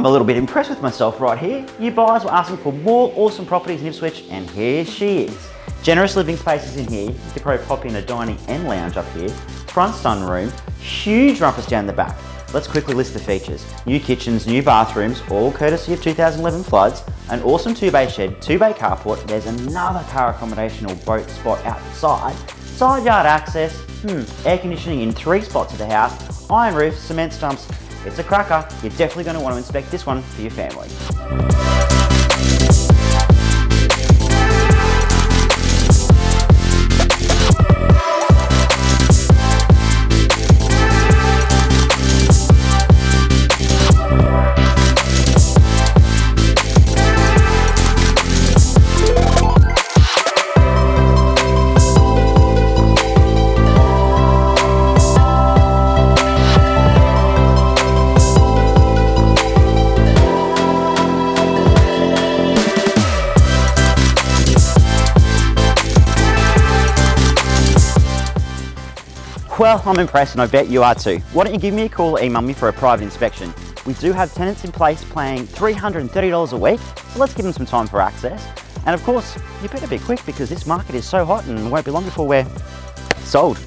I'm a little bit impressed with myself right here. You buyers were asking for more awesome properties in Ipswich, and here she is. Generous living spaces in here. You could probably pop in a dining and lounge up here. Front sunroom, huge rumpus down the back. Let's quickly list the features. New kitchens, new bathrooms, all courtesy of 2011 floods, an awesome 2-bay shed, 2-bay carport, there's another car accommodation or boat spot outside, side yard access, air conditioning in 3 spots of the house, iron roof, cement stumps. It's a cracker. You're definitely going to want to inspect this one for your family. Well, I'm impressed and I bet you are too. Why don't you give me a call or email me for a private inspection? We do have tenants in place paying $330 a week, so let's give them some time for access. And of course, you better be quick because this market is so hot and it won't be long before we're sold.